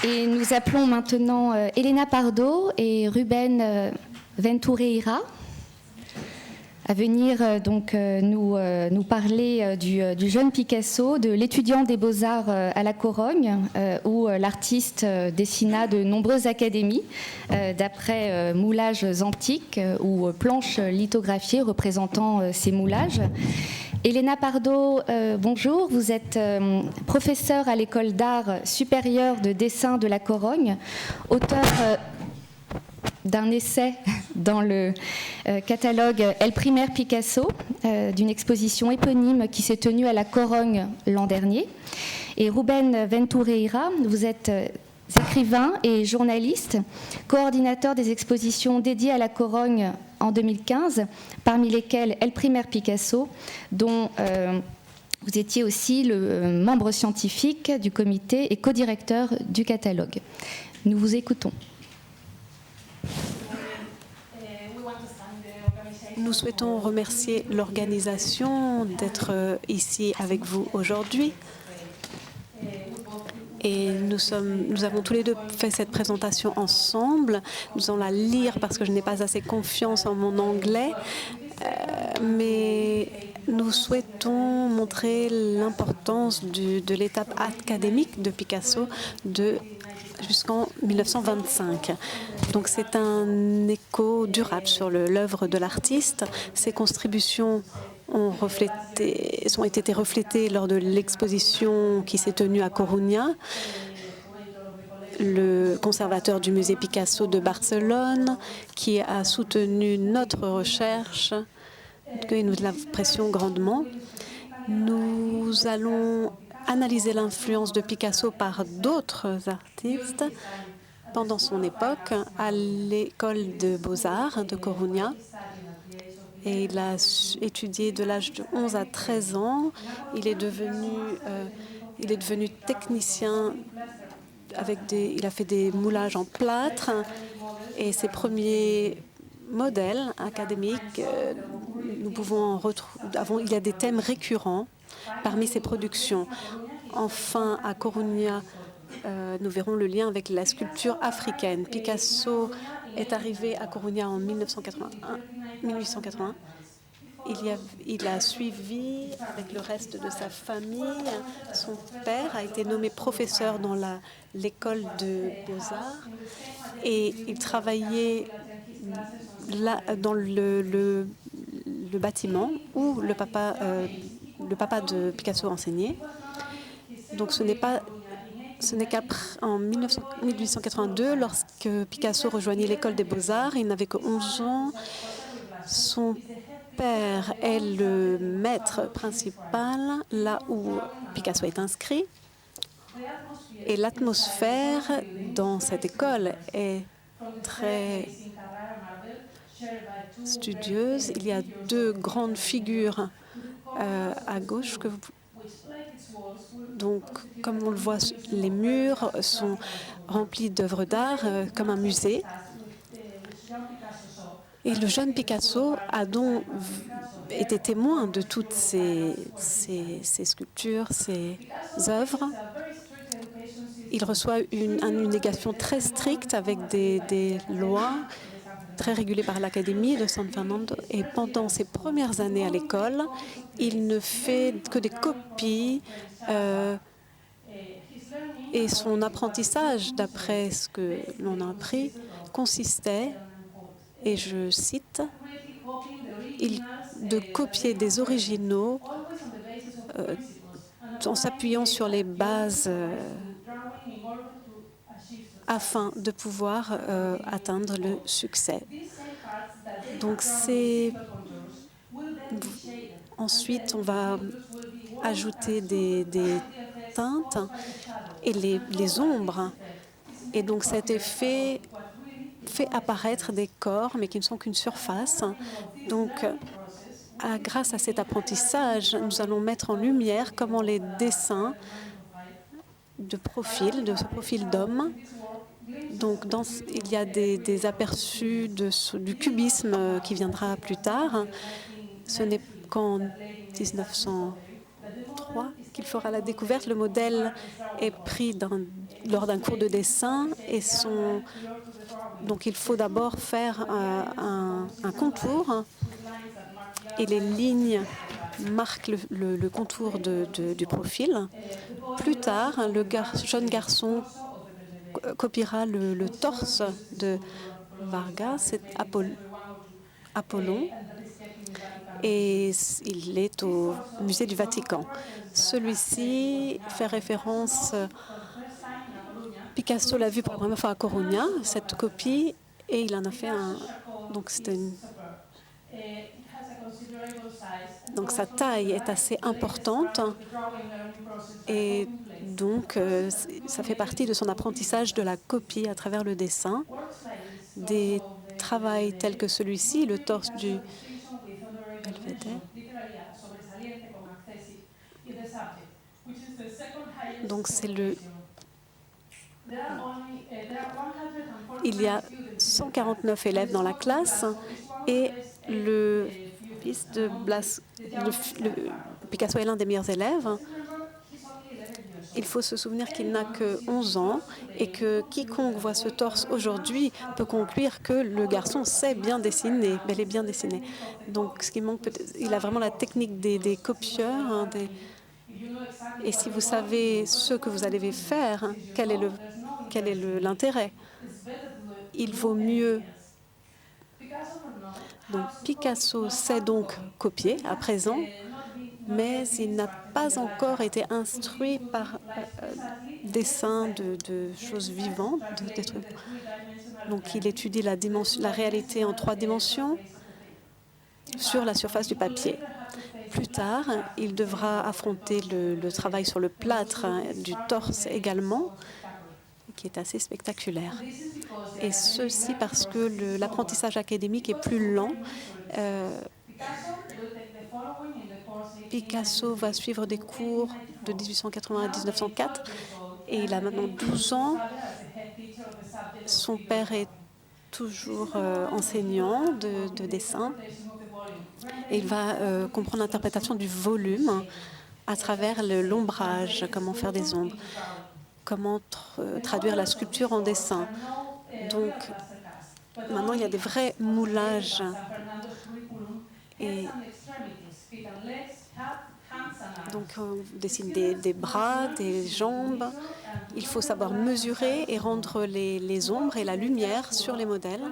Et nous appelons maintenant Elena Pardo et Ruben Ventureira à venir nous parler du jeune Picasso, de l'étudiant des Beaux-Arts à la Corogne, où l'artiste dessina de nombreuses académies, d'après moulages antiques ou planches lithographiées représentant ces moulages. Elena Pardo, bonjour. Vous êtes professeure à l'école d'art supérieur de dessin de la Corogne, auteur d'un essai dans le catalogue El Primer Picasso, d'une exposition éponyme qui s'est tenue à la Corogne l'an dernier. Et Ruben Ventureira, vous êtes écrivain et journaliste, coordinateur des expositions dédiées à la Corogne en 2015, parmi lesquelles El Primer Picasso, dont vous étiez aussi le membre scientifique du comité et co-directeur du catalogue. Nous vous écoutons. Nous souhaitons remercier l'organisation d'être ici avec vous aujourd'hui. Et nous avons tous les deux fait cette présentation ensemble. Nous allons la lire parce que je n'ai pas assez confiance en mon anglais. Mais nous souhaitons montrer l'importance de l'étape académique de Picasso jusqu'en 1925. Donc c'est un écho durable sur l'œuvre de l'artiste. Ses contributions ont été reflétées lors de l'exposition qui s'est tenue à Coruña. Le conservateur du musée Picasso de Barcelone, qui a soutenu notre recherche, et nous l'apprécions grandement. Nous allons analyser l'influence de Picasso par d'autres artistes pendant son époque à l'école de Beaux-Arts de Coruña. Et il a étudié de l'âge de 11 à 13 ans. Il est devenu technicien. Il a fait des moulages en plâtre. Et ses premiers modèles académiques, il y a des thèmes récurrents parmi ses productions. Enfin, à Coruña, nous verrons le lien avec la sculpture africaine. Picasso est arrivé à Coruña en 1881. Il a suivi avec le reste de sa famille. Son père a été nommé professeur dans l'école de Beaux-Arts et il travaillait là, dans le bâtiment où le papa de Picasso enseignait. Donc ce n'est qu'en 1882, lorsque Picasso rejoignit l'école des Beaux-Arts, il n'avait que 11 ans. Son père est le maître principal, là où Picasso est inscrit. Et l'atmosphère dans cette école est très studieuse. Il y a deux grandes figures à gauche donc, comme on le voit, les murs sont remplis d'œuvres d'art comme un musée. Et le jeune Picasso a donc été témoin de toutes ces sculptures, ces œuvres. Il reçoit une éducation très stricte avec des lois très régulées par l'Académie de San Fernando. Et pendant ses premières années à l'école, il ne fait que des copies. Et son apprentissage, d'après ce que l'on a appris, consistait, et je cite, de copier des originaux en s'appuyant sur les bases afin de pouvoir atteindre le succès. Donc ensuite, on va ajouter des teintes et les ombres. Et donc cet effet fait apparaître des corps, mais qui ne sont qu'une surface. Donc, grâce à cet apprentissage, nous allons mettre en lumière comment les dessins de ce profil d'homme. Donc, il y a des aperçus du cubisme qui viendra plus tard. Ce n'est qu'en 1903 qu'il fera la découverte. Le modèle est pris lors d'un cours de dessin donc il faut d'abord faire un contour et les lignes marquent le contour du profil. Plus tard, le jeune garçon copiera le torse de Vargas, c'est Apollon, et il est au musée du Vatican. Celui-ci fait référence, Picasso l'a vu pour la première fois à Coruña, cette copie, et il en a fait un. Donc sa taille est assez importante et donc ça fait partie de son apprentissage de la copie à travers le dessin. Des travaux tels que celui-ci, le torse du Belvédère. Donc il y a 149 élèves dans la classe et le fils de Picasso est l'un des meilleurs élèves. Il faut se souvenir qu'il n'a que 11 ans et que quiconque voit ce torse aujourd'hui peut conclure que le garçon sait bien dessiner, bel et bien dessiner. Donc, ce qui manque, il a vraiment la technique des copieurs. Et si vous savez ce que vous allez faire, quel est l'intérêt? Il vaut mieux. Donc, Picasso sait donc copier à présent, mais il n'a pas encore été instruit par dessin de choses vivantes, d'êtres humains. Donc il étudie la réalité en 3 dimensions sur la surface du papier. Plus tard, il devra affronter le travail sur le plâtre du torse également, qui est assez spectaculaire. Et ceci parce que l'apprentissage académique est plus lent. Picasso va suivre des cours de 1880 à 1904 et il a maintenant 12 ans. Son père est toujours enseignant de dessin et il va comprendre l'interprétation du volume à travers l'ombrage, comment faire des ombres, comment traduire la sculpture en dessin. Donc maintenant il y a des vrais moulages et donc on dessine des bras, des jambes. Il faut savoir mesurer et rendre les ombres et la lumière sur les modèles.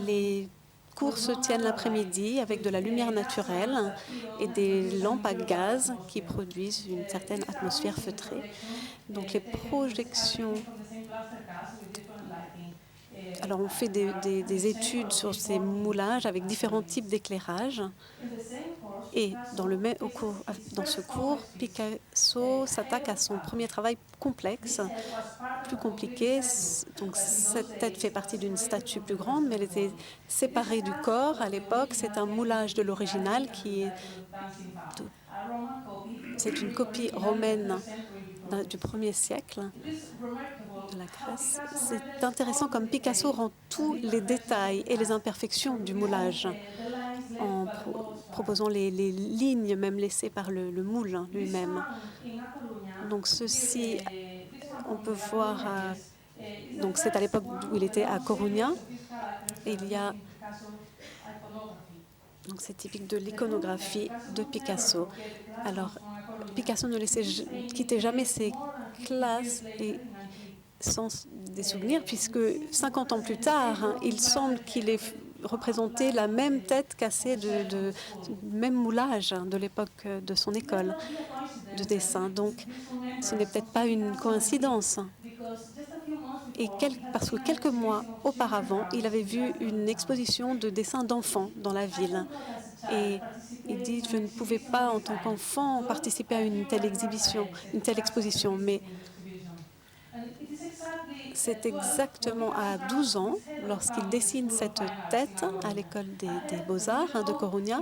Les cours se tiennent l'après-midi avec de la lumière naturelle et des lampes à gaz qui produisent une certaine atmosphère feutrée. Donc les projections. Alors on fait des études sur ces moulages avec différents types d'éclairage. Et dans ce cours, Picasso s'attaque à son premier travail complexe, plus compliqué. Donc cette tête fait partie d'une statue plus grande, mais elle était séparée du corps. À l'époque, c'est un moulage de l'original c'est une copie romaine du 1er siècle de la Grèce. C'est intéressant comme Picasso rend tous les détails et les imperfections du moulage en proposant les lignes même laissées par le moule lui-même. Donc ceci, on peut voir, donc c'est à l'époque où il était à Coruña. Donc c'est typique de l'iconographie de Picasso. Alors Picasso ne quittait jamais ses classes sans des souvenirs, puisque 50 ans plus tard, il semble qu'il ait représenté la même tête cassée du même moulage de l'époque de son école de dessin. Donc, ce n'est peut-être pas une coïncidence. Et parce que quelques mois auparavant, il avait vu une exposition de dessins d'enfants dans la ville. Et il dit, je ne pouvais pas, en tant qu'enfant, participer à une telle exposition, mais c'est exactement à 12 ans, lorsqu'il dessine cette tête à l'école des Beaux-Arts de Coruña,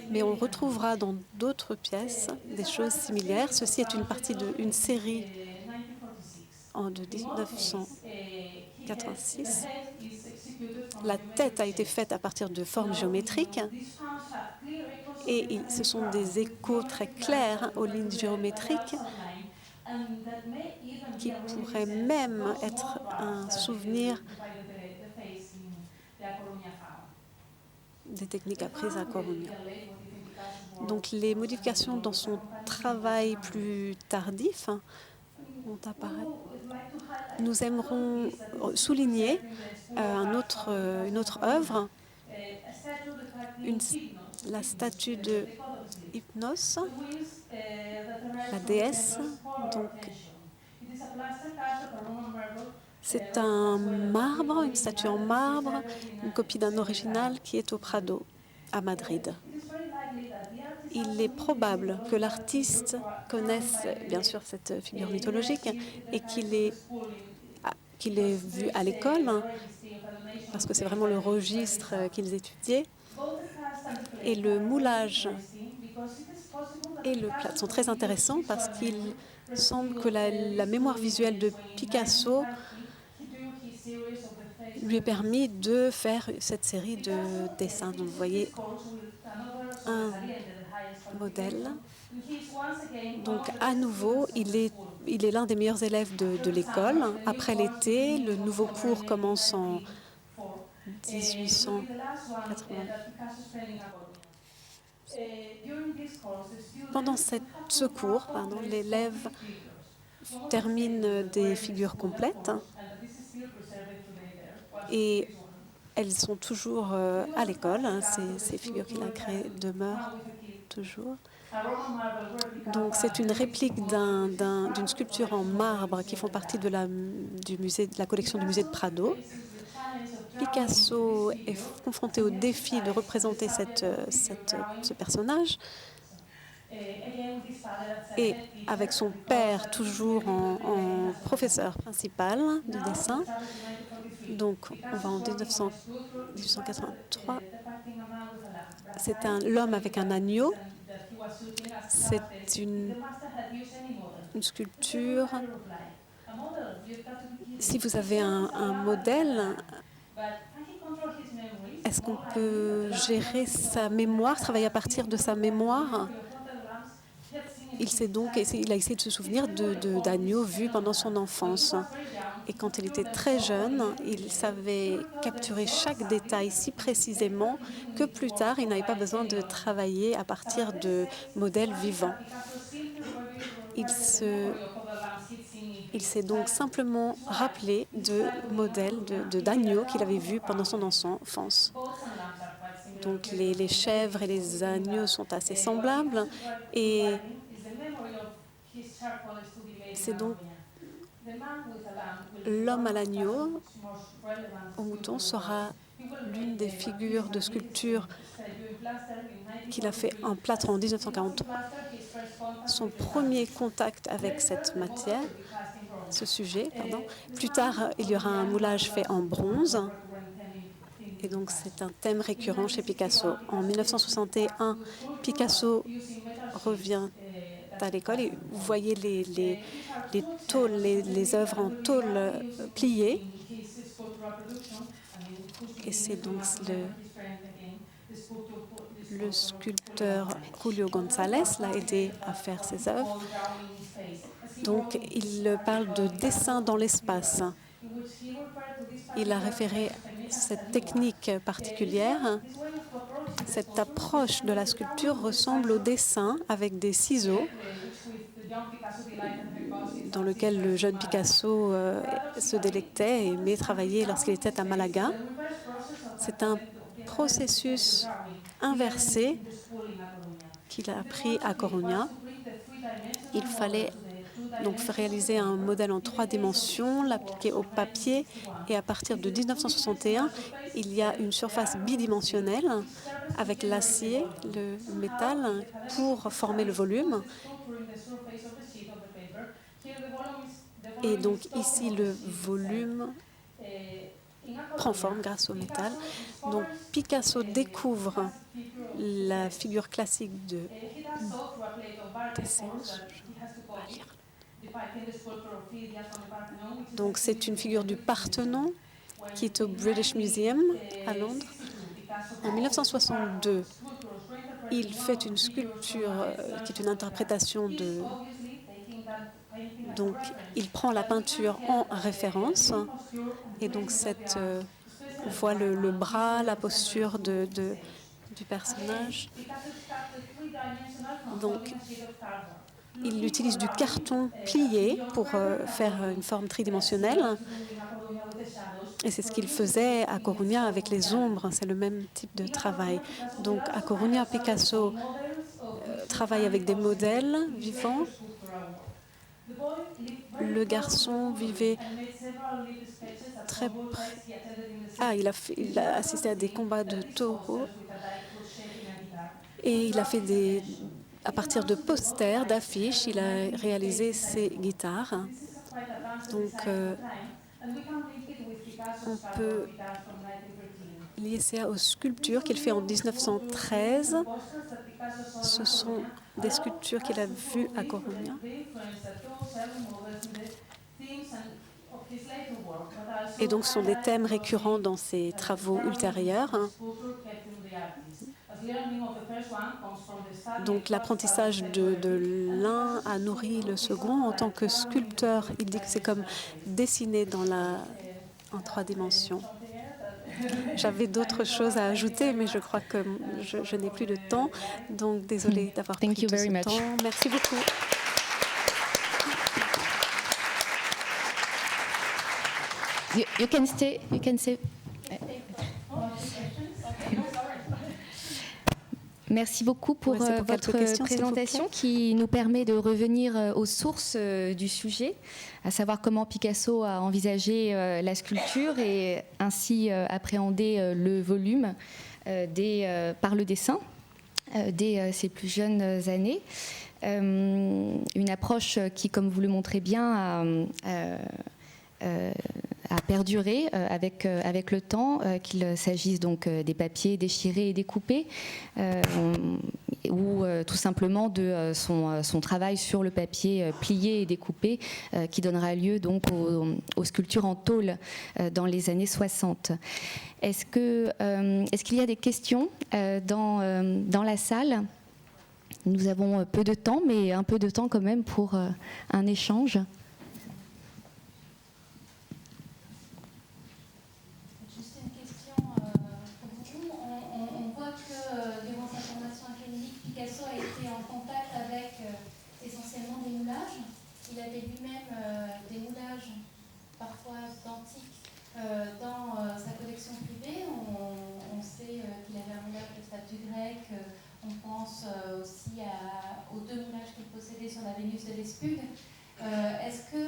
mais on retrouvera dans d'autres pièces des choses similaires. Ceci est une partie d'une série de 1986. La tête a été faite à partir de formes géométriques et ce sont des échos très clairs aux lignes géométriques. qui pourrait même être un souvenir des techniques apprises à Coruña. Donc les modifications dans son travail plus tardif vont apparaître. Nous aimerons souligner une autre œuvre, la statue de Hypnos, la déesse. Donc, c'est un marbre, une statue en marbre, une copie d'un original qui est au Prado, à Madrid. Il est probable que l'artiste connaisse bien sûr cette figure mythologique et qu'il ait vu à l'école, parce que c'est vraiment le registre qu'ils étudiaient. Et le moulage et le plat sont très intéressants parce qu'il semble que la mémoire visuelle de Picasso lui ait permis de faire cette série de dessins. Donc vous voyez un modèle. Donc à nouveau, il est l'un des meilleurs élèves de l'école. Après l'été, le nouveau cours commence en 1880. Pendant ce cours, l'élève termine des figures complètes et elles sont toujours à l'école. Ces figures qu'il a créées demeurent toujours. Donc c'est une réplique d'une sculpture en marbre qui font partie de la collection du musée de Prado. Picasso est confronté au défi de représenter ce personnage. Et avec son père toujours en professeur principal de dessin. Donc on va en 1883. C'est l'homme avec un agneau. C'est une sculpture. Si vous avez un modèle, est-ce qu'on peut gérer sa mémoire, travailler à partir de sa mémoire? Il a essayé de se souvenir d'agneaux vus pendant son enfance. Et quand il était très jeune, il savait capturer chaque détail si précisément que plus tard, il n'avait pas besoin de travailler à partir de modèles vivants. Il s'est donc simplement rappelé de modèles d'agneaux qu'il avait vus pendant son enfance. Donc les chèvres et les agneaux sont assez semblables et c'est donc l'homme à l'agneau, au mouton, sera l'une des figures de sculpture qu'il a fait en plâtre en 1943. Son premier contact avec cette matière, ce sujet, pardon. Plus tard, il y aura un moulage fait en bronze. Et donc, c'est un thème récurrent chez Picasso. En 1961, Picasso revient à l'école et vous voyez les tôles, les œuvres en tôle pliées. Et c'est donc le sculpteur Julio González l'a aidé à faire ses œuvres. Donc, il parle de dessin dans l'espace. Il a référé cette technique particulière. Cette approche de la sculpture ressemble au dessin avec des ciseaux, dans lequel le jeune Picasso se délectait et aimait travailler lorsqu'il était à Malaga. C'est un processus inversé qu'il a appris à Coruña. Il fallait donc réaliser un modèle en 3 dimensions, l'appliquer au papier, et à partir de 1961, il y a une surface bidimensionnelle avec l'acier, le métal, pour former le volume. Et donc ici, le volume prend forme grâce au métal. Donc Picasso découvre la figure classique de Théséus. Donc c'est une figure du Parthénon qui est au British Museum à Londres. En 1962, il fait une sculpture qui est une interprétation de Donc, il prend la peinture en référence. Et donc, on voit le bras, la posture du personnage. Donc, il utilise du carton plié pour faire une forme tridimensionnelle. Et c'est ce qu'il faisait à Coruña avec les ombres. C'est le même type de travail. Donc, à Coruña, Picasso travaille avec des modèles vivants. Le garçon vivait très près. Il a assisté à des combats de taureaux. Et il a fait à partir de posters, d'affiches, il a réalisé ses guitares. Donc, on peut lier ça aux sculptures qu'il fait en 1913. Ce sont des sculptures qu'il a vues à Coruña. Et donc, ce sont des thèmes récurrents dans ses travaux ultérieurs. Donc, l'apprentissage de l'un a nourri le second. En tant que sculpteur, il dit que c'est comme dessiner en 3 dimensions. J'avais d'autres choses à ajouter, mais je crois que je n'ai plus de temps. Donc, désolée d'avoir pris tout ce temps. Merci beaucoup. You can stay. Merci beaucoup pour votre présentation qui nous permet de revenir aux sources du sujet, à savoir comment Picasso a envisagé la sculpture et ainsi appréhendé le volume par le dessin dès ses plus jeunes années. Une approche qui, comme vous le montrez bien, a perduré avec le temps, qu'il s'agisse donc des papiers déchirés et découpés ou tout simplement de son travail sur le papier plié et découpé qui donnera lieu donc aux sculptures en tôle dans les années 60. Est-ce qu'il y a des questions dans la salle ? Nous avons peu de temps, mais un peu de temps quand même pour un échange. Il avait lui-même des moulages, parfois antiques, dans sa collection privée. On sait qu'il avait un moulage de statues grecques. On pense aussi aux 2 moulages qu'il possédait sur la Vénus de Lespugue. Est-ce que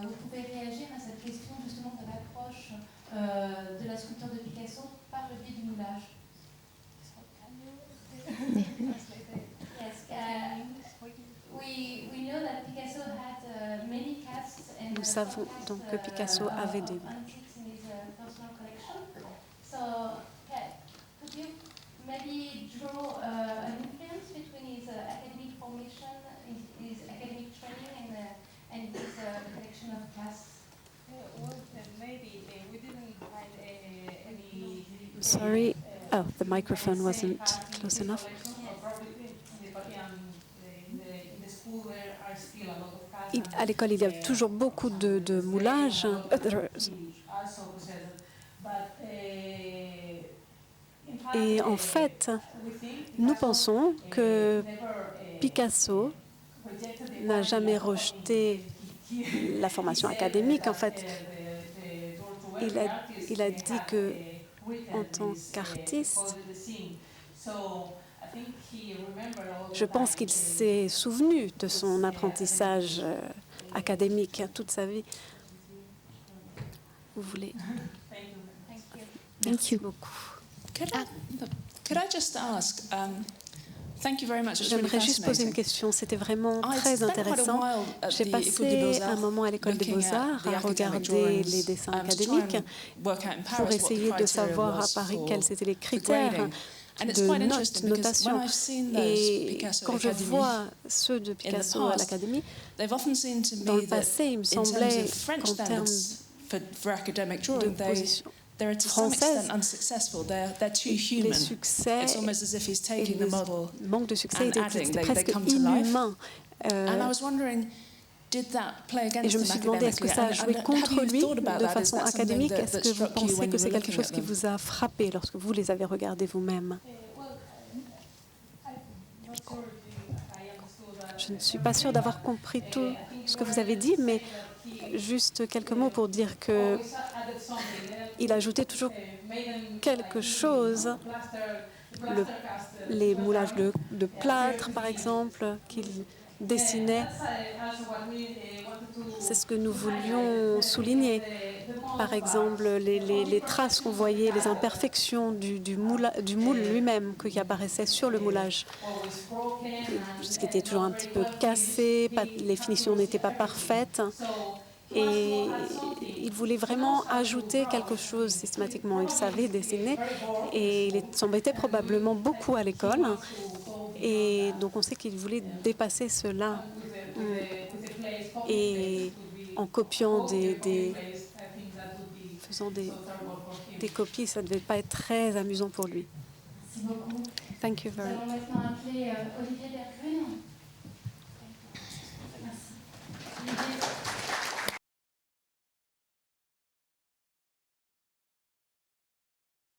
vous pouvez réagir à cette question justement de l'approche de la sculpture de Picasso par le biais du moulage? Nous savons donc que Picasso avait des... Sorry, the microphone wasn't close enough. À l'école, il y a toujours beaucoup de moulages. Et en fait, nous pensons que Picasso n'a jamais rejeté la formation académique. En fait, il a dit que, en tant qu'artiste, je pense qu'il s'est souvenu de son apprentissage académique toute sa vie. Vous voulez? Merci beaucoup. J'aimerais juste poser une question. C'était vraiment très intéressant. J'ai passé un moment à l'école des Beaux-Arts à regarder les dessins académiques pour essayer de savoir à Paris quels étaient les critères de notation. Et quand je vois ceux de Picasso à l'Académie, dans le passé, il me semblait qu'en termes de position française, les succès et le manque de succès était presque inhumain. Et je me suis demandé, est-ce que ça a joué contre lui de façon académique? Est-ce que vous pensez que c'est quelque chose qui vous a frappé lorsque vous les avez regardés vous-même? Je ne suis pas sûre d'avoir compris tout ce que vous avez dit, mais juste quelques mots pour dire qu'il ajoutait toujours quelque chose. Les moulages de plâtre, par exemple, qu'il dessinait. C'est ce que nous voulions souligner. Par exemple, les traces qu'on voyait, les imperfections du moule lui-même qui apparaissait sur le moulage. Ce qui était toujours un petit peu cassé, les finitions n'étaient pas parfaites. Et il voulait vraiment ajouter quelque chose systématiquement. Il savait dessiner et il s'embêtait probablement beaucoup à l'école. Et donc on sait qu'il voulait dépasser cela. Et en copiant faisant des copies, ça ne devait pas être très amusant pour lui. Merci beaucoup. Thank you very Nous allons maintenant appeler Olivier Bergrune.